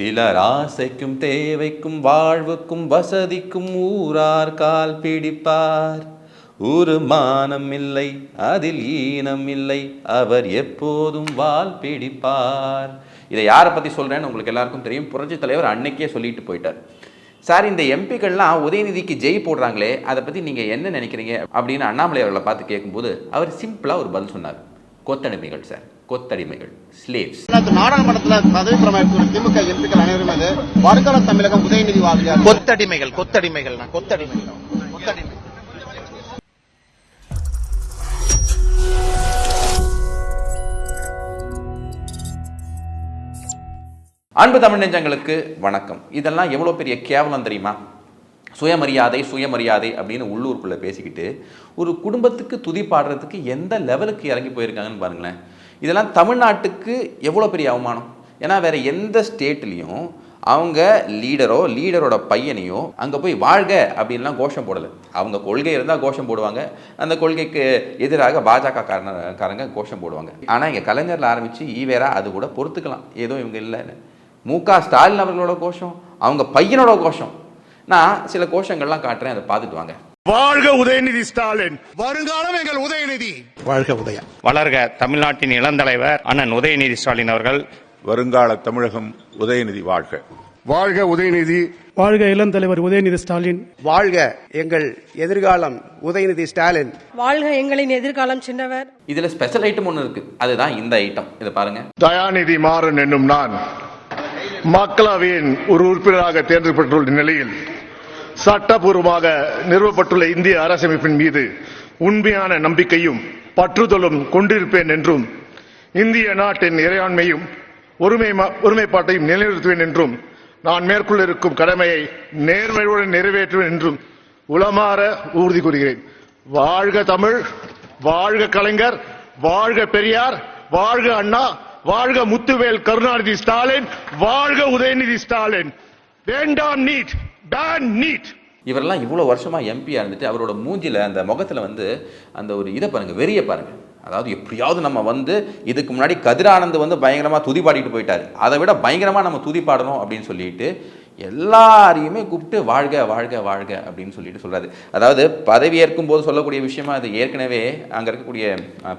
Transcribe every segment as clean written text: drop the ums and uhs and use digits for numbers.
சிலர் ஆசைக்கும் தேவைக்கும் வாழ்வுக்கும் வசதிக்கும் ஊரார் கால் பிடிப்பார். ஒரு மானம் இல்லை அதில் ஈனம் இல்லை, அவர் எப்போதும் வால் பிடிப்பார். இதை யாரை பற்றி சொல்கிறேன்னு உங்களுக்கு எல்லாருக்கும் தெரியும். புரட்சி தலைவர் அன்னைக்கே சொல்லிட்டு போயிட்டார். சார், இந்த எம்பிக்கள்லாம் உதயநிதிக்கு ஜெய் போடுறாங்களே, அதை பற்றி நீங்கள் என்ன நினைக்கிறீங்க அப்படின்னு அண்ணாமலை அவர்களை பார்த்து கேட்கும்போது அவர் சிம்பிளாக ஒரு பதில் சொன்னார். கொத்தடிமைகள் சார், கொத்தடிமைகள், ஸ்லேவ்ஸ். நாடாளுமன்றத்தில் பதவி பிரமாணம் திமுக எம்பிக்கள் அனைவரும் வருங்கால தமிழகம் உதயநிதி வாக்குகள் கொத்தடிமைகள் கொத்தடிமைகள் கொத்தடிமைகள் கொத்தடிமைகள். அன்பு தமிழ் நெஞ்சங்களுக்கு வணக்கம். இதெல்லாம் எவ்வளோ பெரிய கேவலம் தெரியுமா? சுயமரியாதை சுயமரியாதை அப்படின்னு உள்ளூருக்குள்ளே பேசிக்கிட்டு ஒரு குடும்பத்துக்கு துதி பாடுறதுக்கு எந்த லெவலுக்கு இறங்கி போயிருக்காங்கன்னு பாருங்களேன். இதெல்லாம் தமிழ்நாட்டுக்கு எவ்வளோ பெரிய அவமானம். ஏன்னா வேறு எந்த ஸ்டேட்லேயும் அவங்க லீடரோட பையனையோ அங்கே போய் வாழ்க அப்படின்லாம் கோஷம் போடலை. அவங்க கொள்கை இருந்தால் கோஷம் போடுவாங்க, அந்த கொள்கைக்கு எதிராக பாஜக காரங்க கோஷம் போடுவாங்க. ஆனால் இங்கே கலைஞரில் ஆரம்பித்து ஈவேரா அது கூட பொறுத்துக்கலாம், ஏதோ இவங்க இல்லைன்னு. மு.க. ஸ்டாலின் அவர்களோட கோஷம், அவங்க பையனோட கோஷம். நான் சில கோஷங்கள்லாம் காட்டுறேன், அதை பார்த்துட்டு வாங்க. வாழ்க உதயநிதி ஸ்டாலின், வருங்காலம் எங்கள் உதயநிதி. வாழ்க உதயா. வளர்க தமிழ்நாட்டின் இளந்தலைவர் அண்ணன் உதயநிதி ஸ்டாலின் அவர்கள். வருங்கால தமிழகம் உதயநிதி வாழ்க. வாழ்க உதயநிதி. வாழ்க இளந்தலைவர் உதயநிதி ஸ்டாலின். வாழ்க எங்கள் எதிர்காலம் உதயநிதி ஸ்டாலின். வாழ்க எங்களின் எதிர்காலம் சின்னவர். இதுல ஸ்பெஷல் ஐட்டம் ஒன்று இருக்கு, அதுதான் இந்த ஐட்டம். இதை பாருங்க. தயாநிதி மாறன் என்னும் நான் மக்களவையின் ஒரு உறுப்பினராக தேர்ந்தெடுக்கப்பட்டுள்ள நிலையில் சட்டப்பூர்வமாக நிறுவப்பட்டுள்ள இந்திய அரசமைப்பின் மீது உண்மையான நம்பிக்கையும் பற்றுதலும் கொண்டிருப்பேன் என்றும் இந்திய நாட்டின் இறையாண்மையும் ஒருமைப்பாட்டையும் நிலைநிறுத்துவேன் என்றும் நான் மேற்கொள்ள இருக்கும் கடமையை நேர்மையுடன் நிறைவேற்றுவேன் என்றும் உளமாற உறுதி கூறுகிறேன். வாழ்க தமிழ், வாழ்க கலைஞர், வாழ்க பெரியார், வாழ்க அண்ணா, வாழ்க முத்துவேல் கருணாநிதி ஸ்டாலின், வாழ்க உதயநிதி ஸ்டாலின். வேண்டாம் நீட், பேன் நீட். இவரெல்லாம் இவ்வளோ வருஷமாக எம்பியாக இருந்துட்டு அவரோட மூஞ்சில அந்த முகத்தில் அந்த ஒரு இதை பாருங்க, வெறிய பாருங்க. அதாவது எப்படியாவது நம்ம இதுக்கு முன்னாடி கதிரானந்த் பயங்கரமாக துதி பாடிட்டு போயிட்டார், அதை விட பயங்கரமாக நம்ம துதி பாடணும் அப்படின்னு சொல்லிட்டு எல்லாரையுமே கூப்பிட்டு வாழ்க வாழ்க வாழ்க அப்படின்னு சொல்லிட்டு சொல்கிறாரு. அதாவது பதவி ஏற்கும் போது சொல்லக்கூடிய விஷயமா அது. ஏற்கனவே அங்கே இருக்கக்கூடிய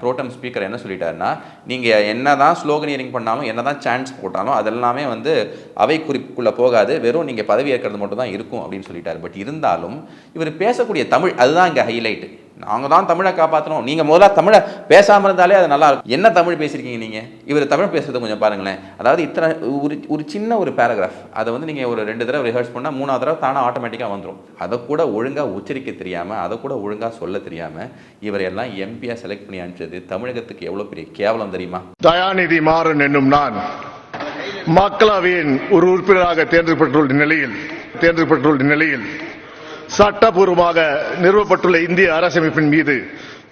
புரோட்டம் ஸ்பீக்கர் என்ன சொல்லிட்டாருன்னா, நீங்கள் என்ன தான் ஸ்லோகனியரிங் பண்ணாலும் என்ன தான் சான்ஸ் போட்டாலும் அதெல்லாமே அவை குறிப்புக்குள்ளே போகாது, வெறும் நீங்கள் பதவி ஏற்கிறது மட்டும் தான் இருக்கும் அப்படின்னு சொல்லிட்டாரு. பட் இருந்தாலும் இவர் பேசக்கூடிய தமிழ் அதுதான் இங்கே ஹைலைட்டு. நாங்கள் தான் தமிழை காப்பாற்றணும், நீங்கள் முதல்ல தமிழை பேசாமல் இருந்தாலே அது நல்லா இருக்கும். என்ன தமிழ் பேசியிருக்கீங்க நீங்கள்? இவர் தமிழ் பேசுறது கொஞ்சம் பாருங்களேன். அதாவது இத்தனை ஒரு சின்ன ஒரு பேராகிராஃப், அதை நீங்கள் ஒரு 2 தடவை ரிஹர்ஸ் பண்ணால் 3ஆவது தடவை தானே ஆட்டோமேட்டிக்காக வந்துடும். அதை கூட ஒழுங்காக உச்சரிக்க தெரியாமல், அதை கூட ஒழுங்காக சொல்ல தெரியாமல் இவரையெல்லாம் எம்பியாக செலக்ட் பண்ணி அனுப்பிச்சது தமிழகத்துக்கு எவ்வளோ பெரிய கேவலம் தெரியுமா? தயாநிதி மாறன் என்னும் நான் மக்களவையின் ஒரு உறுப்பினராக தேர்ந்தெடுக்கப்பட்டுள்ள நிலையில் சட்டப்பூர்வமாக நிறுவப்பட்டுள்ள இந்திய அரசமைப்பின் மீது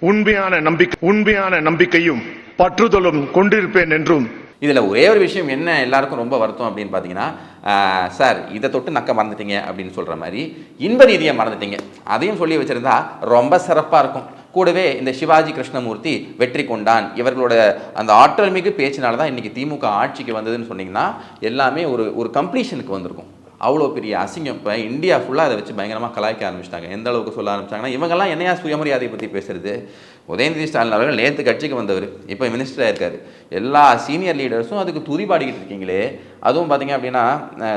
உண்மையான நம்பிக்கையும் பற்றுதலும் கொண்டிருப்பேன் என்றும். இதில் ஒரே ஒரு விஷயம் என்ன எல்லாருக்கும் ரொம்ப வருத்தம் அப்படின்னு பார்த்தீங்கன்னா, சார் இதை தொட்டு நக்க மறந்துட்டீங்க அப்படின்னு சொல்கிற மாதிரி இன்ப ரீதியை மறந்துட்டீங்க, அதையும் சொல்லி வச்சுருந்தா ரொம்ப சிறப்பாக இருக்கும். கூடவே இந்த சிவாஜி கிருஷ்ணமூர்த்தி வெற்றி கொண்டான் இவர்களோட அந்த ஆற்றல் மிகு பேச்சினால தான் இன்றைக்கி திமுக ஆட்சிக்கு வந்ததுன்னு சொன்னீங்கன்னா எல்லாமே ஒரு கம்ப்ளீஷனுக்கு வந்திருக்கும். அவ்வளோ பெரிய அசிங்கம். இப்போ இந்தியா ஃபுல்லாக அதை வச்சு பயங்கரமாக கலாய்க்க ஆரம்பிச்சிட்டாங்க. எந்த அளவுக்கு சொல்ல ஆரம்பிச்சாங்கன்னா, இவங்கெல்லாம் என்னையா சுயமரியாதையை பற்றி பேசுறது? உதயநிதி ஸ்டாலின் அவர்கள் நேற்று கட்சிக்கு வந்தவர், இப்போ மினிஸ்டராக இருக்கார். எல்லா சீனியர் லீடர்ஸும் அதுக்கு துதி பாடிக்கிட்டு இருக்கீங்களே. அதுவும் பார்த்தீங்க அப்படின்னா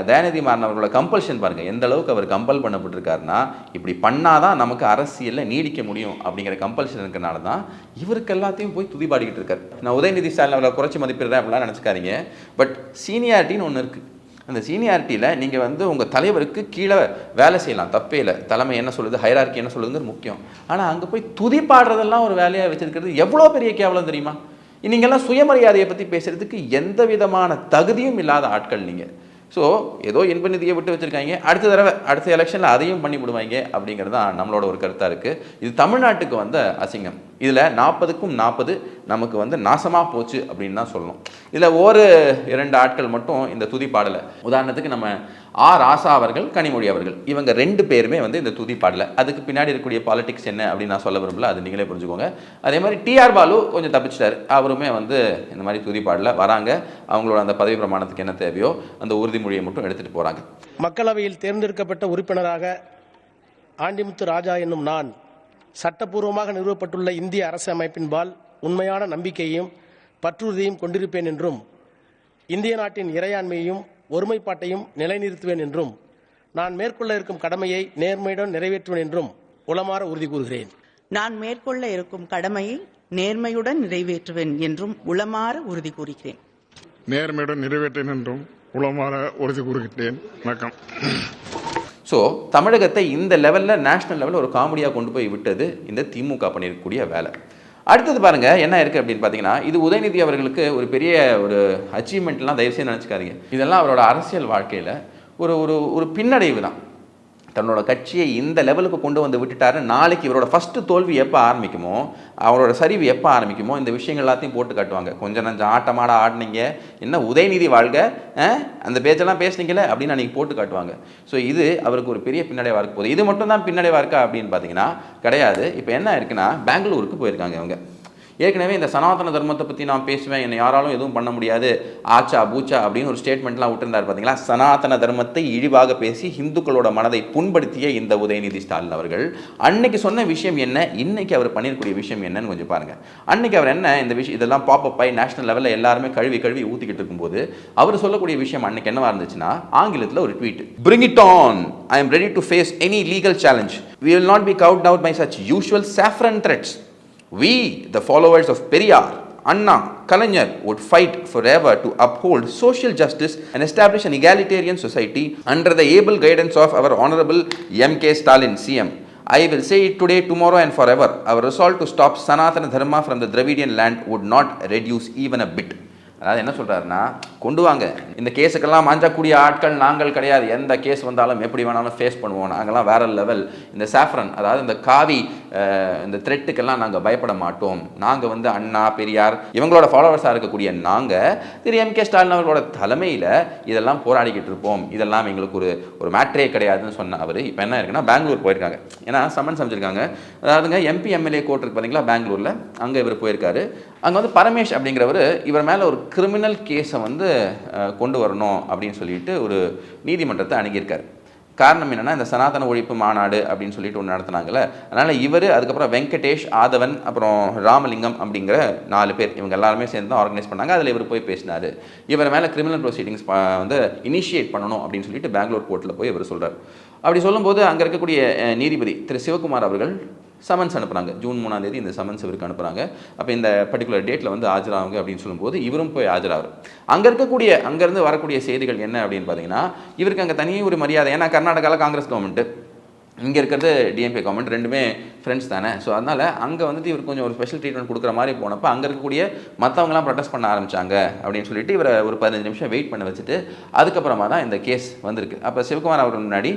தயாநிதி மாறன் அவர்களோட கம்பல்ஷன் பாருங்கள், எந்த அளவுக்கு அவர் கம்பல் பண்ணப்பட்டிருக்காருன்னா, இப்படி பண்ணாதான் நமக்கு அரசியலில் நீடிக்க முடியும் அப்படிங்கிற கம்பல்ஷன் இருக்கிறனால தான் இவருக்கு எல்லாத்தையும் போய் துதி பாடிக்கிட்டு இருக்கார். நான் உதயநிதி ஸ்டாலின் அவர்களை குறைச்சி மதிப்பிடுறேன் அப்படிலாம் நினச்சிக்காதீங்க. பட் சீனியாரிட்டின்னு ஒன்று இருக்குது. அந்த சீனியாரிட்டியில் நீங்கள் உங்கள் தலைவருக்கு கீழே வேலை செய்யலாம், தப்பே இல்லை. தலைமை என்ன சொல்லுது, ஹைரார்கி என்ன சொல்லுதுங்கிறது முக்கியம். ஆனால் அங்கே போய் துதி பாடுறதெல்லாம் ஒரு வேலையாக வச்சுருக்கிறது எவ்வளோ பெரிய கேவலம் தெரியுமா? நீங்கள்லாம் சுயமரியாதையை பற்றி பேசுகிறதுக்கு எந்த விதமான தகுதியும் இல்லாத ஆட்கள் நீங்கள். ஸோ ஏதோ இன்ப நிதியை விட்டு வச்சுருக்காங்க, அடுத்த எலெக்ஷனில் அதையும் பண்ணி விடுவாங்க அப்படிங்கிறது தான் நம்மளோட ஒரு கருத்தாக இருக்குது. இது தமிழ்நாட்டுக்கு அசிங்கம். இதில் 40க்கும் 40 நமக்கு வந்து நாசமாக போச்சு அப்படின்னு தான் சொல்லணும். இதில் ஒரு 2 ஆட்கள் மட்டும் இந்த துதி பாடலை, உதாரணத்துக்கு நம்ம ராசா அவர்கள், கனிமொழி அவர்கள், இவங்க 2 பேருமே வந்து இந்த துதி பாடலை. அதுக்கு பின்னாடி இருக்கக்கூடிய பாலிடிக்ஸ் என்ன அப்படின்னு நான் சொல்ல விரும்பல, அது நீங்களே புரிஞ்சுக்கோங்க. அதே மாதிரி டிஆர் பாலு கொஞ்சம் தப்பிச்சிட்டாரு, அவருமே வந்து இந்த மாதிரி துதி பாடலை வராங்க, அவங்களோட அந்த பதவி பிரமாணத்துக்கு என்ன தேவையோ அந்த உறுதிமொழியை மட்டும் எடுத்துகிட்டு போகிறாங்க. மக்களவையில் தேர்ந்தெடுக்கப்பட்ட உறுப்பினராக ஆண்டிமுத்து ராஜா என்னும் நான் சட்டப்பூர்வமாக நிறுவப்பட்டுள்ள இந்திய அரசு அமைப்பின்பால் உண்மையான நம்பிக்கையையும் பற்றுறுதியையும் கொண்டிருப்பேன் என்றும் இந்திய நாட்டின் இறையாண்மையையும் ஒருமைப்பாட்டையும் நிலைநிறுத்துவேன் என்றும் நான் மேற்கொள்ள இருக்கும் கடமையை நேர்மையுடன் நிறைவேற்றுவேன் என்றும் உளமாற உறுதி கூறுகிறேன். நான் மேற்கொள்ள இருக்கும் கடமையை நேர்மையுடன் நிறைவேற்றுவேன் என்றும் உளமாற உறுதி கூறுகிறேன். நேர்மையுடன் நிறைவேற்றேன் என்றும் உளமாற உறுதி கூறுகிறேன். வணக்கம். ஸோ தமிழகத்தை இந்த லெவலில், நேஷனல் லெவலில் ஒரு காமெடியாக கொண்டு போய் விட்டது இந்த திமுக பண்ணியிருக்கக்கூடிய வேலை. அடுத்தது பாருங்கள் என்ன இருக்குது அப்படின்னு பார்த்தீங்கன்னா, இது உதயநிதி அவர்களுக்கு ஒரு பெரிய ஒரு அச்சீவ்மெண்ட்லாம் தயவுசெய்து நினச்சிக்காதீங்க. இதெல்லாம் அவரோட அரசியல் வாழ்க்கையில் ஒரு ஒரு ஒரு பின்னடைவு தான். தன்னோட கட்சியை இந்த லெவலுக்கு கொண்டு வந்து விட்டுட்டாரு. நாளைக்கு இவரோட ஃபஸ்ட்டு தோல்வி எப்போ ஆரம்பிக்குமோ, அவரோட சரிவு எப்போ ஆரம்பிக்குமோ, இந்த விஷயங்கள் எல்லாத்தையும் போட்டு காட்டுவாங்க. கொஞ்சம் நஞ்சம் ஆட்டமாட ஆடினீங்க, என்ன உதயநிதி வாழ்க, அந்த பேச்செல்லாம் பேசுனீங்களே அப்படின்னு அன்றைக்கி போட்டு காட்டுவாங்க. ஸோ இது அவருக்கு ஒரு பெரிய பின்னடைவாக இருக்க போகுது. இது மட்டும் தான் பின்னடைவாக இருக்கா அப்படின்னு பார்த்தீங்கன்னா கிடையாது. இப்போ என்ன இருக்குன்னா, பெங்களூருக்கு போயிருக்காங்க அவங்க. ஏற்கனவே இந்த சனாதன தர்மத்தை பற்றி நான் பேசுவேன், என்னை யாராலும் எதுவும் பண்ண முடியாது, ஆச்சா பூச்சா அப்படின்னு ஒரு ஸ்டேட்மெண்ட்லாம் விட்டுருந்தார் பார்த்தீங்களா. சனாதன தர்மத்தை இழிவாக பேசி இந்துக்களோட மனதை புண்படுத்திய இந்த உதயநிதி ஸ்டாலின் அவர்கள் அன்னைக்கு சொன்ன விஷயம் என்ன, இன்னைக்கு அவர் பண்ணியிருக்கூடிய விஷயம் என்னன்னு கொஞ்சம் பாருங்கள். அன்னைக்கு அவர் என்ன இந்த விஷயம் இதெல்லாம் பாப்பப் ஆகி நேஷனல் லெவலில் எல்லாருமே கழுவி ஊற்றிக்கிட்டு இருக்கும்போது அவர் சொல்லக்கூடிய விஷயம் அன்னைக்கு என்னவா இருந்துச்சுன்னா, ஆங்கிலத்தில் ஒரு tweet, bring it on, I am ready to face any legal challenge, we will not be cowed down by such usual saffron threats. We, the followers of Periyar, Anna, Kalaignar, would fight forever to uphold social justice and establish an egalitarian society under the able guidance of our Honorable M.K. Stalin, CM. I will say it today, tomorrow and forever. Our resolve to stop Sanatana Dharma from the Dravidian land would not reduce even a bit. அதாவது என்ன சொல்கிறாருன்னா, கொண்டு வாங்க, இந்த கேஸுக்கெல்லாம் மாஞ்சக்கூடிய ஆட்கள் நாங்கள் கிடையாது, எந்த கேஸ் வந்தாலும் எப்படி வேணாலும் ஃபேஸ் பண்ணுவோம், நாங்கள்லாம் வேற லெவல். இந்த சாஃப்ரன், அதாவது இந்த காவி, இந்த த்ரெட்டுக்கெல்லாம் நாங்கள் பயப்பட மாட்டோம். நாங்கள் வந்து அண்ணா, பெரியார் இவங்களோட ஃபாலோவர்ஸாக இருக்கக்கூடிய நாங்கள் திரு எம்கே ஸ்டாலின் அவர்களோட தலைமையில் இதெல்லாம் போராடிக்கிட்டு இருப்போம், இதெல்லாம் எங்களுக்கு ஒரு மேட்ரே கிடையாதுன்னு சொன்ன அவர் இப்போ என்ன இருக்குன்னா, பெங்களூர் போயிருக்காங்க. ஏன்னா சம்மன்ஸ் அமைச்சிருக்காங்க. அதாவதுங்க எம்பி எம்எல்ஏ கோர்ட் இருக்கு பார்த்தீங்களா பெங்களூரில், அங்கே இவர் போயிருக்காரு. அங்கே வந்து பரமேஷ் அப்படிங்கிறவர் இவர் மேலே ஒரு கிரிமினல் கேஸை வந்து கொண்டு வரணும் அப்படின்னு சொல்லிட்டு ஒரு நீதிமன்றத்தை அணுகியிருக்கார். காரணம் என்னென்னா, இந்த சனாதன ஒழிப்பு மாநாடு அப்படின்னு சொல்லிட்டு ஒன்று நடத்தினாங்கல்ல, அதனால் இவர், அதுக்கப்புறம் வெங்கடேஷ், ஆதவன், அப்புறம் ராமலிங்கம் அப்படிங்கிற 4 பேர், இவங்க எல்லாருமே சேர்ந்து தான் ஆர்கனைஸ் பண்ணாங்க. அதில் இவர் போய் பேசினார். இவர் மேலே கிரிமினல் ப்ரொசீடிங்ஸ் வந்து இனிஷியேட் பண்ணணும் அப்படின்னு சொல்லிட்டு பெங்களூர் கோர்ட்டில் போய் இவர் சொல்கிறார். அப்படி சொல்லும்போது அங்கே இருக்கக்கூடிய நீதிபதி திரு சிவகுமார் அவர்கள் சமன்ஸ் அனுப்புகிறாங்க. ஜூன் 3ஆம் தேதி இந்த சமன்ஸ் இவருக்கு அனுப்புகிறாங்க. அப்போ இந்த பர்டிகுலர் டேட்டில் வந்து ஆஜராகுங்க அப்படின்னு சொல்லும்போது இவரும் போய் ஆஜராகிறார். அங்கேருந்து வரக்கூடிய செய்திகள் என்ன அப்படின்னு பார்த்தீங்கன்னா, இவருக்கு அங்கே தனியே ஒரு மரியாதை. ஏன்னா கர்நாடகாவில் காங்கிரஸ் கவர்மெண்ட்டு, இங்கே இருக்கிறது டிஎம்கே கவர்மெண்ட், ரெண்டுமே ஃப்ரெண்ட்ஸ் தானே. ஸோ அதனால் அங்கே வந்துட்டு இவர் கொஞ்சம் ஒரு ஸ்பெஷல் ட்ரீட்மெண்ட் கொடுக்குற மாதிரி போனப்போ அங்கே இருக்கக்கூடிய மற்றவங்களாம் ப்ரொடெஸ்ட் பண்ண ஆரம்பித்தாங்க அப்படின்னு சொல்லிட்டு இவரை ஒரு 15 நிமிஷம் வெயிட் பண்ண வச்சுட்டு அதுக்கப்புறமா தான் இந்த கேஸ் வந்திருக்கு. அப்போ சிவகுமார் அவர்கள் முன்னாடி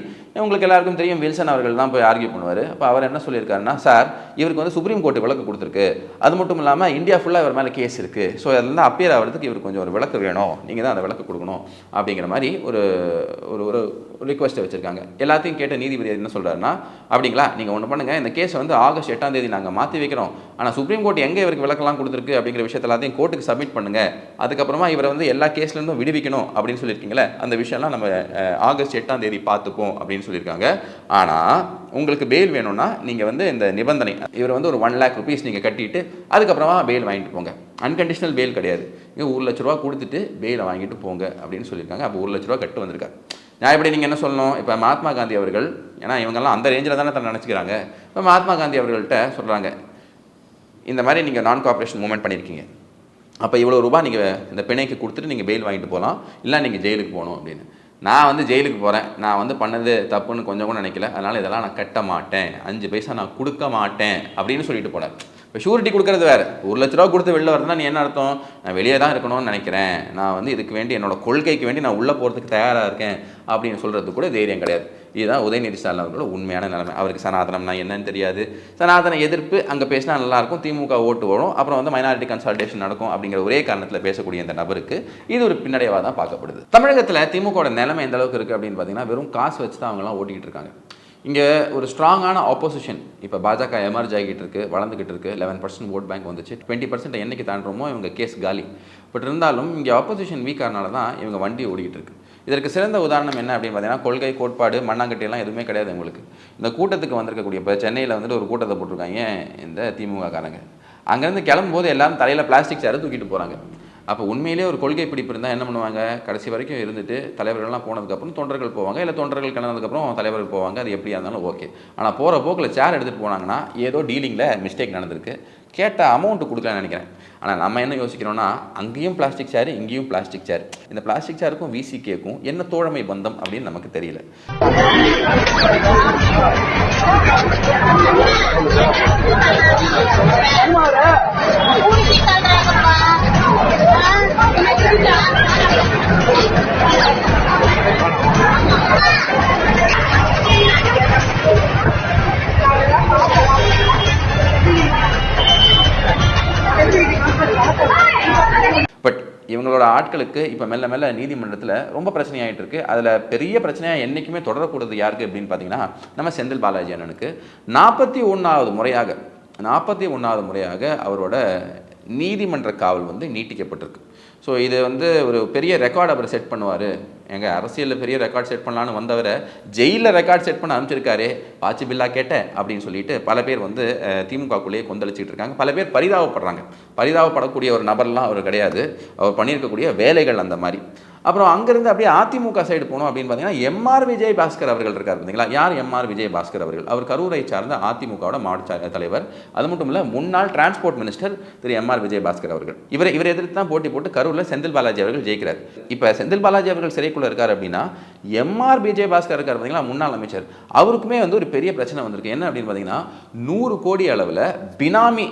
உங்களுக்கு எல்லாருக்கும் தெரியும், வில்சன் அவர்கள் தான் போய் ஆர்கியூ பண்ணுவார். அப்போ அவர் என்ன சொல்லியிருக்காருன்னா, சார் இவருக்கு வந்து சுப்ரீம் கோர்ட்டு விளக்கு கொடுத்துருக்கு, அது மட்டும் இல்லாமல் இந்தியா ஃபுல்லாக இவர் மேலே கேஸ் இருக்குது, ஸோ அதில் தான் அப்பியர் ஆகிறதுக்கு இவருக்கு கொஞ்சம் ஒரு விளக்கு வேணும், நீங்கள் தான் அந்த விளக்கு கொடுக்கணும் அப்படிங்கிற மாதிரி ஒரு ஒரு ரிக்வெஸ்ட்டை வச்சுருக்காங்க. எல்லாத்தையும் கேட்ட நீதிபதி என்ன சொல்கிறாருன்னா, அப்படிங்களா, நீங்கள் ஒன்று பண்ணுங்கள், இந்த கேஸை வந்து ஆகஸ்ட் 8ஆம் தேதி நாங்கள் மாற்றி வைக்கிறோம், ஆனால் சுப்ரீம் கோர்ட் எங்கே இவருக்கு விளக்கெல்லாம் கொடுத்துருக்கு அப்படிங்கிற விஷயத்தை எல்லாத்தையும் கோர்ட்டுக்கு சப்மிட் பண்ணுங்கள், அதுக்கப்புறமா இவரை வந்து எல்லா கேஸ்லேருந்தும் விடுவிக்கணும் அப்படின்னு சொல்லியிருக்கீங்களே, அந்த விஷயம்லாம் நம்ம ஆகஸ்ட் 8ஆம் தேதி பார்த்துப்போம் அப்படின்னு சொல்லியிருக்காங்க. ஆனால் உங்களுக்கு பெயில் வேணும்னா நீங்கள் வந்து இந்த நிபந்தனை, இவர் வந்து ஒரு 1 lakh rupees நீங்கள் கட்டிட்டு அதுக்கப்புறமா பெயில் வாங்கிட்டு போங்க, அன்கண்டிஷனல் பெயில் கிடையாது, இங்கே 1 லட்ச ரூபா கொடுத்துட்டு பெயிலை வாங்கிட்டு போங்க அப்படின்னு சொல்லியிருக்காங்க. அப்போ 1 லட்ச ரூபா கட்டு வந்திருக்காரு. நான் எப்படி நீங்கள் என்ன சொல்லணும், இப்போ மகாத்மா காந்தி அவர்கள், ஏன்னா இவங்கெல்லாம் அந்த ரேஞ்சில் தானே தன்னை நினச்சிக்கிறாங்க, இப்போ மகாத்மா காந்தி அவர்கள்ட்ட சொல்கிறாங்க, இந்த மாதிரி நீங்கள் நான் கோஆப்ரேஷன் மூவ்மெண்ட் பண்ணியிருக்கீங்க, அப்போ இவ்வளோ ரூபா நீங்கள் இந்த பிணைக்கு கொடுத்துட்டு நீங்கள் பெயில் வாங்கிட்டு போகலாம், இல்லை நீங்கள் ஜெயிலுக்கு போகணும் அப்படின்னு. நான் வந்து ஜெயிலுக்கு போகிறேன், நான் வந்து பண்ணது தப்புன்னு கொஞ்சம் கூட நினைக்கல, அதனால் இதெல்லாம் நான் கட்ட மாட்டேன், 5 பைசா நான் கொடுக்க மாட்டேன் அப்படின்னு சொல்லிட்டு போனேன். இப்போ ஷூரிட்டி கொடுக்கறது வேறு. 1 லட்ச ரூபா கொடுத்து வெளில வரதுனா நீ என்ன அர்த்தம், நான் வெளியே தான் இருக்கணும்னு நினைக்கிறேன், நான் வந்து இதுக்கு வேண்டி என்னோட கொள்கைக்கு வேண்டி நான் உள்ளே போகிறதுக்கு தயாராக இருக்கேன் அப்படின்னு சொல்கிறது கூட தைரியம் கிடையாது. இதுதான் உதயநிதி ஸ்டாலின் அவர்களோட உண்மையான நிலைமை. அவருக்கு சனாதனம்னா என்னன்னு தெரியாது, சனாதன எதிர்ப்பு அங்கே பேசினா நல்லாயிருக்கும், திமுக ஓட்டு வரும், அப்புறம் வந்து மைனாரிட்டி கன்சல்டேஷன் நடக்கும் அப்படிங்கிற ஒரே காரணத்தில் பேசக்கூடிய இந்த நபருக்கு இது ஒரு பின்னடைவாக தான் பார்க்கப்படுது. தமிழகத்தில் திமுகவோட நிலைமை எந்த அளவுக்கு இருக்குது அப்படின்னு பார்த்தீங்கன்னா, வெறும் காசு வச்சு தான் அவங்களாம் ஓட்டிக்கிட்டு இருக்காங்க. இங்கே ஒரு ஸ்ட்ராங்கான ஆப்போசிஷன் இப்போ பாஜக எமர்ஜ் ஆகிட்டு இருக்கு, வளர்ந்துக்கிட்டு இருக்கு. 11% ஓட் பேங்க் வந்துச்சு. 20% என்னைக்கு தாண்டுறோமோ இவங்க கேஸ் காலி. பட் இருந்தாலும் இங்கே ஆப்போசிஷன் வீக்கானால தான் இவங்க வண்டி ஓடிக்கிட்டு இருக்கு. இதற்கு சிறந்த உதாரணம் என்ன அப்படின்னு பார்த்தீங்கன்னா, கொள்கை கோட்பாடு மண்ணாங்கட்டியெல்லாம் எதுவுமே கிடையாது உங்களுக்கு. இந்த கூட்டத்துக்கு வந்திருக்கக்கூடிய இப்போ சென்னையில் வந்துட்டு ஒரு கூட்டத்தை போட்டிருக்காங்க இந்த திமுக காரங்க. அங்கேருந்து கிளம்பும்போது எல்லாரும் தலையில் பிளாஸ்டிக் சேரை தூக்கிட்டு போகிறாங்க. அப்போ உண்மையிலேயே ஒரு கொள்கை பிடிப்பு இருந்தால் என்ன பண்ணுவாங்க, கடைசி வரைக்கும் இருந்துட்டு தலைவர்கள்லாம் போனதுக்கப்புறம் தொண்டர்கள் போவாங்க, இல்லை தொண்டர்கள் கிளம்புனதுக்கப்புறம் தலைவர்கள் போவாங்க. அது எப்படியா இருந்தாலும் ஓகே. ஆனால் போகிற போக்கில் சேர் எடுத்துகிட்டு போனாங்கன்னா ஏதோ டீலிங்கில் மிஸ்டேக் நடந்திருக்கு, கேட்ட அமௌண்ட்டு கொடுக்கலான்னு நினைக்கிறேன். ஆனால் நம்ம என்ன யோசிக்கிறோன்னா, அங்கேயும் பிளாஸ்டிக் சேர் இங்கேயும் பிளாஸ்டிக் சேர். இந்த பிளாஸ்டிக் சேருக்கும் விசிகேக்கும் என்ன தோழமை பந்தம் அப்படின்னு நமக்கு தெரியல. பட் இவங்களோட ஆட்களுக்கு இப்போ மெல்ல மெல்ல நீதிமன்றத்தில் ரொம்ப பிரச்சனையாகிட்டு இருக்கு. அதில் பெரிய பிரச்சனையாக என்றைக்குமே தொடரக்கூடாது யாருக்கு அப்படின்னு பார்த்தீங்கன்னா, நம்ம செந்தில் பாலாஜி அண்ணனுக்கு 41வது முறையாக அவரோட நீதிமன்ற காவல் வந்து நீட்டிக்கப்பட்டிருக்கு. ஸோ இது வந்து ஒரு பெரிய ரெக்கார்டு அவர் செட் பண்ணுவார். எங்கள் அரசியலில் பெரிய ரெக்கார்ட் செட் பண்ணலான்னு வந்தவரை ஜெயிலில் ரெக்கார்ட் செட் பண்ண அனுப்பிச்சிருக்காரு, பாச்சு பில்லா கேட்டேன் அப்படின்னு சொல்லிட்டு பல பேர் வந்து திமுகக்குள்ளேயே கொந்தளிச்சிட்டு இருக்காங்க. பல பேர் பரிதாபப்படுறாங்க. பரிதாபப்படக்கூடிய ஒரு நபர்லாம் அவர் கிடையாது, அவர் பண்ணியிருக்கக்கூடிய வேலைகள் அந்த மாதிரி. அப்புறம் அங்கேருந்து அப்படியே அதிமுக சைடு போனோம் அப்படின்னு பார்த்தீங்கன்னா, எம்ஆர் விஜயபாஸ்கர் அவர்கள் இருக்கார் பார்த்தீங்களா. யார் எம்ஆர் விஜயபாஸ்கர் அவர்கள்? அவர் கரூரை சார்ந்த அதிமுகவோட மாவட்ட தலைவர். அது மட்டும் இல்லை, முன்னாள் டிரான்ஸ்போர்ட் மினிஸ்டர் திரு எம்ஆர் விஜயபாஸ்கர் அவர்கள். இவரை எதிர்த்து தான் போட்டி போட்டு கரூரில் செந்தில் பாலாஜி அவர்கள் ஜெயிக்கிறார். இப்போ செந்தில் பாலாஜி அவர்கள் சிறைக்குள்ளே இருக்கார் அப்படின்னா, எம்ஆர் விஜயபாஸ்கர் இருக்கார் பார்த்தீங்களா, முன்னாள் அமைச்சர், அவருக்குமே வந்து ஒரு பெரிய பிரச்சனை வந்திருக்கு. என்ன அப்படின்னு பார்த்தீங்கன்னா, 100 கோடி அளவில் பினாமி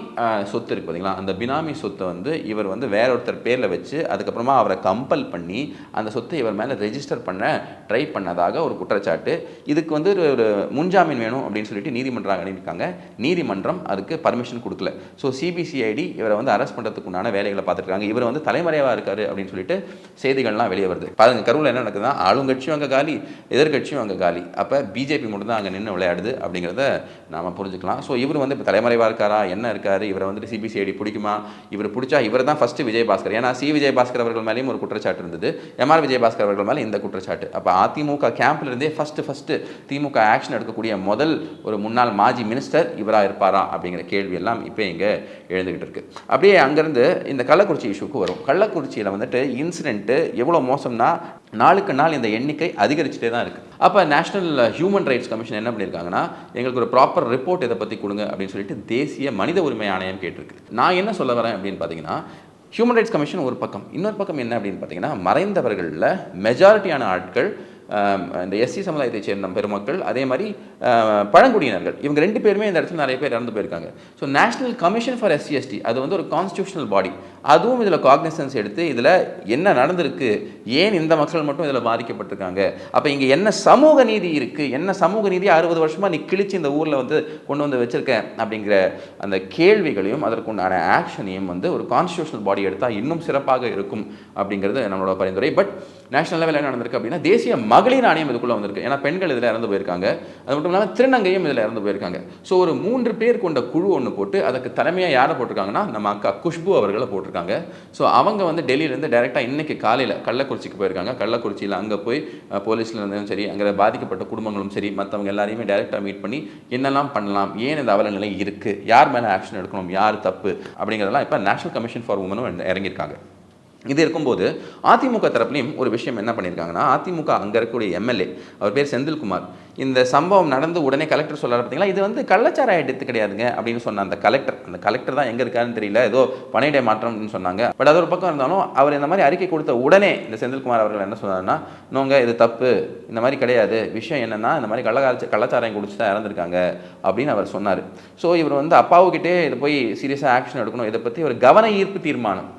சொத்து இருக்குது பார்த்தீங்களா. அந்த பினாமி சொத்தை வந்து இவர் வந்து வேற ஒருத்தர் பேரில் வச்சு அதுக்கப்புறமா அவரை கம்பல் பண்ணி அந்த சொத்தை இவர் மேலே ரெஜிஸ்டர் பண்ண ட்ரை பண்ணதாக ஒரு குற்றச்சாட்டு. இதுக்கு வந்து ஒரு முன்ஜாமீன் வேணும் அப்படின்னு சொல்லிட்டு நீதிமன்றம் அனுப்பியிருக்காங்க. நீதிமன்றம் அதுக்கு பர்மிஷன் கொடுக்கல. ஸோ சிபிசிஐடி இவரை வந்து அரெஸ்ட் பண்ணுறதுக்கு உண்டான வேலைகளை பார்த்துருக்காங்க. இவர் வந்து தலைமறைவாக இருக்காரு அப்படின்னு சொல்லிட்டு செய்திகள்லாம் வெளியே வருது. பாருங்க, கரூரில் என்ன நடக்குதுன்னா, ஆளுங்கட்சியும் அங்கே காலி, எதிர்கட்சியும் அங்கே காலி. அப்போ பிஜேபி மட்டும் தான் அங்கே நின்று விளையாடுது அப்படிங்கிறத நாம் புரிஞ்சுக்கலாம். ஸோ இவர் வந்து இப்போ தலைமறைவாக இருக்காரா, என்ன இருக்காரு, இவரை வந்துட்டு சிபிசிஐடி பிடிக்குமா? இவர் பிடிச்சா இவர் தான் ஃபஸ்ட்டு விஜயபாஸ்கர். ஏன்னா விஜயபாஸ்கர் அவர்கள் மேலேயும் ஒரு குற்றச்சாட்டு இருந்தது, எம்ஆர் விஜயபாஸ்கர் அவர்கள் மேலே இந்த குற்றச்சாட்டு. அப்போ அதிமுக கேம்ப்ல இருந்தே ஃபஸ்ட்டு திமுக ஆக்ஷன் எடுக்கக்கூடிய முதல் ஒரு முன்னாள் மாஜி மினிஸ்டர் இவராக இருப்பாரா அப்படிங்கிற கேள்வி எல்லாம் இப்போ இங்கே எழுந்துகிட்டு இருக்கு. அப்படியே அங்கேருந்து இந்த கள்ளக்குறிச்சி இஷ்யூக்கு வரும். கள்ளக்குறிச்சியில் வந்துட்டு இன்சிடென்ட்டு எவ்வளோ மோசம்னா, நாளுக்கு நாள் இந்த எண்ணிக்கை அதிகரிச்சுட்டே தான் இருக்குது. அப்போ நேஷனல் ஹியூமன் ரைட்ஸ் கமிஷன் என்ன பண்ணியிருக்காங்கன்னா, எங்களுக்கு ஒரு ப்ராப்பர் ரிப்போர்ட் இதை பற்றி கொடுங்க அப்படின்னு சொல்லிட்டு தேசிய மனித உரிமை ஆணையம் கேட்டிருக்கு. நான் என்ன சொல்ல வரேன் அப்படின்னு பார்த்தீங்கன்னா, ஹியூமன் ரைட்ஸ் கமிஷன் ஒரு பக்கம், இன்னொரு பக்கம் என்ன அப்படின்னு பார்த்தீங்கன்னா, மறைந்தவர்களில் மெஜாரிட்டியான ஆட்கள் இந்த எஸ்சி சமுதாயத்தை சேர்ந்த பெருமக்கள், அதே மாதிரி பழங்குடியினர்கள், இவங்க 2 பேருமே இந்த இடத்துல நிறைய பேர் இறந்து போயிருக்காங்க. So national commission for SC/ST அது வந்து ஒரு கான்ஸ்டியூஷனல் பாடி, அதுவும் இதில் காக்னிசன்ஸ் எடுத்து இதில் என்ன நடந்திருக்கு, ஏன் இந்த மக்கள் மட்டும் இதில் பாதிக்கப்பட்டிருக்காங்க, அப்போ இங்கே என்ன சமூக நீதி இருக்குது, என்ன சமூக நீதி 60 வருஷமாக நீ கிழிச்சு இந்த ஊரில் வந்து கொண்டு வந்து வச்சுருக்கேன் அப்படிங்கிற அந்த கேள்விகளையும் அதற்குண்டான ஆக்ஷனையும் வந்து ஒரு கான்ஸ்டியூஷனல் பாடி எடுத்தால் இன்னும் சிறப்பாக இருக்கும் அப்படிங்கிறது நம்மளோட பரிந்துரை. பட் நேஷனல் லெவலில் என்ன நடந்திருக்கு அப்படின்னா, தேசிய மகளிர் ஆணையம் இதுக்குள்ளே வந்திருக்கு. ஏன்னா பெண்கள் இதில் இறந்து போயிருக்காங்க, அது மட்டும் இல்லாமல் திருநங்கையும் இதில் இறந்து போயிருக்காங்க. ஸோ ஒரு 3 பேர் கொண்ட குழு ஒன்று போட்டு அதுக்கு தலைமையாக யாரை போட்டிருக்காங்கன்னா, நம்ம அக்கா குஷ்பு அவர்களை போட்டிருக்காங்க. ஸோ அவங்க வந்து டெல்லியிலேருந்து டைரெக்டாக இன்றைக்கி காலையில் கள்ளக்குறிச்சிக்கு போயிருக்காங்க. கள்ளக்குறிச்சியில் அங்கே போய் போலீஸில் இருந்தும் சரி, அங்கே பாதிக்கப்பட்ட குடும்பங்களும் சரி, மற்றவங்க எல்லாரையுமே டைரெக்டாக மீட் பண்ணி என்னெல்லாம் பண்ணலாம், ஏன் இந்த அவல நிலை இருக்குது, யார் மேலே ஆக்ஷன் எடுக்கணும், யார் தப்பு அப்படிங்கிறதெல்லாம் இப்போ நேஷனல் கமிஷன் ஃபார் உமனும் இறங்கியிருக்காங்க. இது இருக்கும்போது அதிமுக தரப்புலையும் ஒரு விஷயம் என்ன பண்ணியிருக்காங்கன்னா, அதிமுக அங்கே இருக்கக்கூடிய எம்எல்ஏ, அவர் பேர் செந்தில்குமார், இந்த சம்பவம் நடந்து உடனே கலெக்டர் சொல்கிறார் பார்த்தீங்களா, இது வந்து கள்ளச்சாராய எடுத்து கிடையாதுங்க அப்படின்னு சொன்ன அந்த கலெக்டர் தான் எங்கே இருக்காருன்னு தெரியல, ஏதோ பணியிடை மாற்றம்னு சொன்னாங்க. பட் அது ஒரு பக்கம் இருந்தாலும் அவர் இந்த மாதிரி அறிக்கை கொடுத்த உடனே இந்த செந்தில்குமார் அவர்கள் என்ன சொன்னார்னா, நோங்க இது தப்பு, இந்த மாதிரி கிடையாது, விஷயம் என்னென்னா இந்த மாதிரி கள்ளச்சாராயம் குடிச்சு தான் இறந்துருக்காங்க அப்படின்னு அவர் சொன்னார். ஸோ இவர் வந்து அப்பாவுக்கிட்டே இதை போய் சீரியஸாக ஆக்ஷன் எடுக்கணும், இதை பற்றி ஒரு கவன ஈர்ப்பு தீர்மானம்,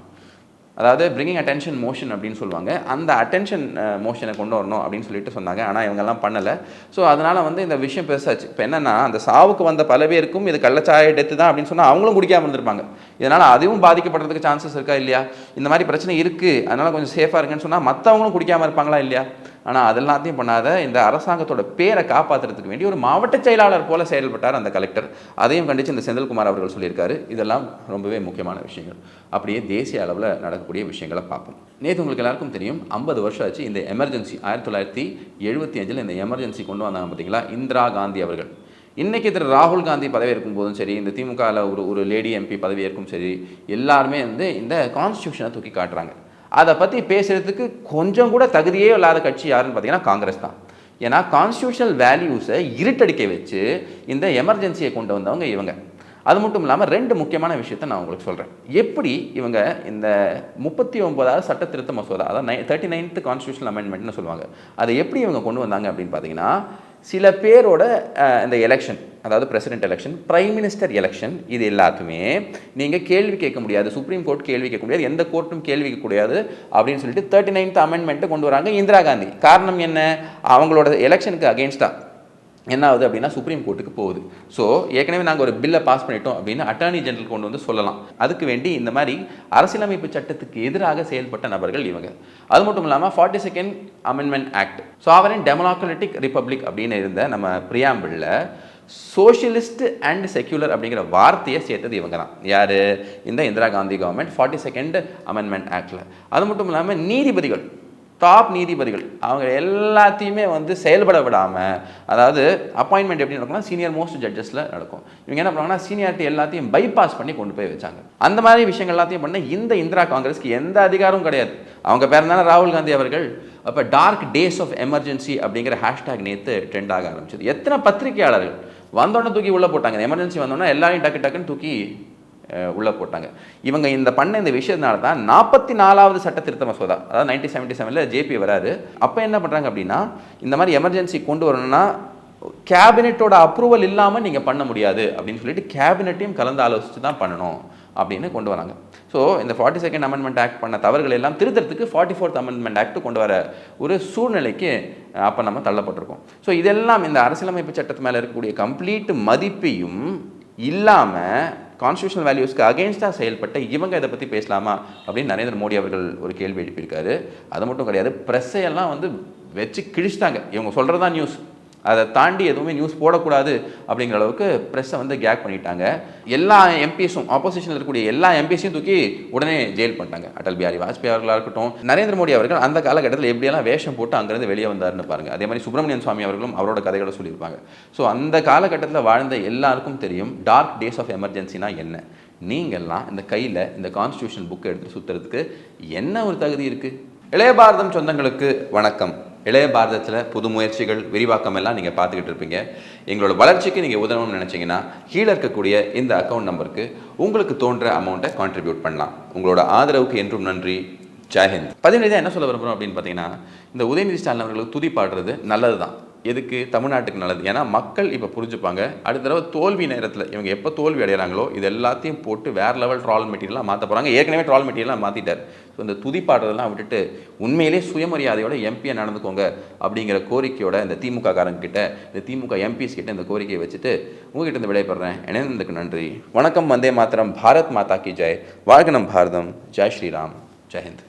அதாவது பிரிங்கிங் அட்டென்ஷன் மோஷன் அப்படின்னு சொல்லுவாங்க, அந்த அட்டென்ஷன் மோஷனை கொண்டு வரணும் அப்படின்னு சொல்லிட்டு சொன்னாங்க. ஆனால் இவங்கெல்லாம் பண்ணலை. ஸோ அதனால் வந்து இந்த விஷயம் பெருசாச்சு. இப்போ என்னென்னா, அந்த சாவுக்கு வந்த பல பேருக்கும் இது கள்ளச்சாய டெத்து தான் அப்படின்னு சொன்னால் அவங்களும் குடிக்காமல் இருந்திருப்பாங்க. இதனால் அதுவும் பாதிக்கப்படுறதுக்கு சான்சஸ் இருக்கா இல்லையா? இந்த மாதிரி பிரச்சனை இருக்குது, அதனால் கொஞ்சம் சேஃபாக இருக்குன்னு சொன்னால் மற்றவங்களும் குடிக்காமல் இருப்பாங்களா இல்லையா? ஆனால் அதெல்லாத்தையும் பண்ணாத இந்த அரசாங்கத்தோட பேரை காப்பாற்றுறதுக்கு வேண்டி ஒரு மாவட்ட செயலாளர் போல செயல்பட்டார் அந்த கலெக்டர். அதையும் கண்டித்து இந்த செந்தில்குமார் அவர்கள் சொல்லியிருக்காரு. இதெல்லாம் ரொம்பவே முக்கியமான விஷயங்கள். அப்படியே தேசிய அளவில் நடக்கக்கூடிய விஷயங்களை பார்ப்போம். நேற்று உங்களுக்கு எல்லாருக்கும் தெரியும், 50 வருஷம் ஆச்சு இந்த எமர்ஜென்சி. 1975 இந்த எமர்ஜென்சி கொண்டு வந்தாங்க பார்த்தீங்களா, இந்திரா காந்தி அவர்கள். இன்றைக்கி திரு ராகுல் காந்தி பதவி இருக்கும் போதும் சரி, இந்த திமுகவில் ஒரு லேடி எம்பி பதவி இருக்கும் சரி, எல்லாருமே வந்து இந்த கான்ஸ்டியூஷனை தூக்கி காட்டுறாங்க. அதை பற்றி பேசுகிறதுக்கு கொஞ்சம் கூட தகுதியே இல்லாத கட்சி யாருன்னு பார்த்தீங்கன்னா காங்கிரஸ் தான். ஏன்னா கான்ஸ்டியூஷனல் வேல்யூஸை இருட்டடிக்க வச்சு இந்த எமர்ஜென்சியை கொண்டு வந்தவங்க இவங்க. அது மட்டும் இல்லாமல் 2 முக்கியமான விஷயத்தை நான் உங்களுக்கு சொல்கிறேன். எப்படி இவங்க இந்த 39வது சட்ட திருத்த மசோதா, அதாவது 39th கான்ஸ்டியூஷனல் அமெண்ட்மெண்ட்னு சொல்லுவாங்க, அதை எப்படி இவங்க கொண்டு வந்தாங்க அப்படின்னு பார்த்தீங்கன்னா, சில பேரோட இந்த எலெக்ஷன், அதாவது president election, prime minister election, இது எல்லாத்துமே நீங்கள் கேள்வி கேட்க முடியாது, சுப்ரீம் கோர்ட் கேள்வி கேட்க முடியாது, எந்த கோர்ட்டும் கேள்வி கேட்க முடியாது அப்படின்னு சொல்லிட்டு 39th அமெண்ட்மெண்ட்டை கொண்டு வராங்க இந்திரா காந்தி. காரணம் என்ன? அவங்களோட எலெக்ஷனுக்கு அகெயின்ஸ்டாக என்ன ஆகுது அப்படின்னா சுப்ரீம் கோர்ட்டுக்கு போகுது. ஸோ ஏற்கனவே நாங்கள் ஒரு பில்லை பாஸ் பண்ணிட்டோம் அப்படின்னு அட்டார்னி ஜெனரல் கொண்டு வந்து சொல்லலாம். அதுக்கு வேண்டி இந்த மாதிரி அரசியலமைப்பு சட்டத்துக்கு எதிராக செயல்பட்ட நபர்கள் இவங்க. அது மட்டும் இல்லாமல் 42nd amendment act, sovereign democratic republic அப்படின்னு இருந்த நம்ம பிரியாம்பிளில் சோஷியலிஸ்ட் அண்ட் செக்யூலர் அப்படிங்கிற வார்த்தையை சேர்த்தது இவங்க தான். யார்? இந்த Indira Gandhi government 42nd amendment ஆக்டில். அது மட்டும் இல்லாமல் நீதிபதிகள், டாப் நீதிபதிகள், அவங்க எல்லாத்தையுமே வந்து செயல்பட விடாமல், அதாவது அப்பாயின்மெண்ட் எப்படி நடக்கும்னா சீனியர் மோஸ்ட் ஜட்ஜஸில் நடக்கும். இவங்க என்ன பண்ணுவாங்கன்னா சீனியாரிட்டி எல்லாத்தையும் பைபாஸ் பண்ணி கொண்டு போய் வச்சாங்க. அந்த மாதிரி விஷயங்கள் எல்லாத்தையும் பண்ண இந்த இந்திரா காங்கிரஸ்க்கு எந்த அதிகாரமும் கிடையாது. அவங்க பேர் தானே ராகுல் காந்தி அவர்கள். அப்போ டார்க் டேஸ் ஆஃப் எமர்ஜென்சி அப்படிங்கிற ஹேஷ்டேக் நேற்று ட்ரெண்ட் ஆக ஆரம்பிச்சது. எத்தனை பத்திரிகையாளர்கள் வந்தோடனே தூக்கி உள்ளே போட்டாங்க. எமர்ஜென்சி வந்தோடனே எல்லாரையும் டக்குன்னு தூக்கி உள்ளே போட்டாங்க. இவங்க இந்த பண்ண இந்த விஷயத்தினால தான் 44வது சட்ட திருத்த மசோதா, அதாவது 1977 ஜேபி வராரு. அப்போ என்ன பண்ணுறாங்க அப்படின்னா, இந்த மாதிரி எமர்ஜென்சி கொண்டு வரணும்னா கேபினெட்டோட அப்ரூவல் இல்லாமல் நீங்கள் பண்ண முடியாது அப்படின்னு சொல்லிட்டு கேபினெட்டையும் கலந்து ஆலோசித்து தான் பண்ணணும் அப்படின்னு கொண்டு வராங்க. ஸோ இந்த 42nd அமெண்ட்மெண்ட் ஆக்ட் பண்ண தவறுகள் எல்லாம் திருத்தறதுக்கு 44th அமெண்ட்மெண்ட் ஆக்ட் கொண்டு வர ஒரு சூழ்நிலைக்கு அப்போ நம்ம தள்ளப்பட்டிருக்கோம். ஸோ இதெல்லாம் இந்த அரசியலமைப்பு சட்டத்து மேலே இருக்கக்கூடிய கம்ப்ளீட் மதிப்பையும் இல்லாமல் கான்ஸ்டியூஷனல் வேல்யூஸ்க்கு அகெயின்ஸ்டாக செயல்பட்ட இவங்க இதை பற்றி பேசலாமா அப்படின்னு நரேந்திர மோடி அவர்கள் ஒரு கேள்வி எழுப்பியிருக்காரு. அது மட்டும் கிடையாது, ப்ரெஸ்ஸையெல்லாம் வந்து வச்சு கிழிச்சிட்டாங்க. இவங்க சொல்கிறதா நியூஸ், அதை தாண்டி எதுவுமே நியூஸ் போடக்கூடாது அப்படிங்கிற அளவுக்கு ப்ரெஸ்ஸை வந்து கேக் பண்ணிட்டாங்க. எல்லா எம்பிஸும், ஆப்போசிஷனில் இருக்கக்கூடிய எல்லா எம்பிஸையும் தூக்கி உடனே ஜெயில் பண்ணிட்டாங்க. அடல் பிஹாரி வாஜ்பாய் அவர்களாக இருக்கட்டும், நரேந்திர மோடி அவர்கள் அந்த காலகட்டத்தில் எப்படியெல்லாம் வேஷம் போட்டு அங்கேருந்து வெளியே வந்தாருன்னு பாருங்கள். அதே மாதிரி சுப்பிரமணியன் சுவாமி அவர்களும் அவரோட கதைகளை சொல்லியிருப்பாங்க. ஸோ அந்த காலகட்டத்தில் வாழ்ந்த எல்லாருக்கும் தெரியும் டார்க் டேஸ் ஆஃப் எமர்ஜென்சினா என்ன. நீங்கள்லாம் இந்த கையில் இந்த கான்ஸ்டியூஷன் புக்கை எடுத்து சுற்றுறதுக்கு என்ன ஒரு தகுதி இருக்குது? இளைய பாரதம் சொந்தங்களுக்கு வணக்கம். இளைய பாரதத்தில் புது முயற்சிகள், விரிவாக்கம் எல்லாம் நீங்கள் பார்த்துக்கிட்டு இருப்பீங்க. எங்களோட வளர்ச்சிக்கு நீங்கள் உதவணும்னு நினச்சிங்கன்னா கீழே இருக்கக்கூடிய இந்த அக்கௌண்ட் நம்பருக்கு உங்களுக்கு தோன்ற அமௌண்ட்டை கான்ட்ரிபியூட் பண்ணலாம். உங்களோட ஆதரவுக்கு என்றும் நன்றி. ஜெய்ஹிந்த். 17 என்ன சொல்ல விரும்புகிறோம் அப்படின்னு பார்த்தீங்கன்னா, இந்த உதயநிதி ஸ்டாலின் அவர்களுக்கு துதி பாடுறது நல்லது தான். எதுக்கு? தமிழ்நாட்டுக்கு நல்லது. ஏன்னா மக்கள் இப்போ புரிஞ்சுப்பாங்க. அடுத்த தடவை தோல்வி நேரத்தில் இவங்க எப்போ தோல்வி அடைகிறாங்களோ இது எல்லாத்தையும் போட்டு வேறு லெவல் ட்ரால் மெட்டீரியலாக மாற்ற போகிறாங்க. ஏற்கனவே ட்ரால் மெட்டீரியலாக மாற்றிட்டார். ஸோ இந்த துதி பாடுறதெல்லாம் விட்டுட்டு உண்மையிலே சுயமரியாதையோட எம்பியை நடந்துக்கோங்க அப்படிங்கிற கோரிக்கையோட இந்த திமுக காரங்கிட்ட, இந்த திமுக எம்பிஸ் கிட்ட இந்த கோரிக்கையை வச்சுட்டு உங்ககிட்ட இருந்து விடைபெறேன். இணைந்ததுக்கு நன்றி. வணக்கம். வந்தே மாதரம். பாரத் மாதா கி ஜெய். வாழ்க நம் பாரதம். ஜெய் ஸ்ரீராம். ஜெய்ஹிந்த்.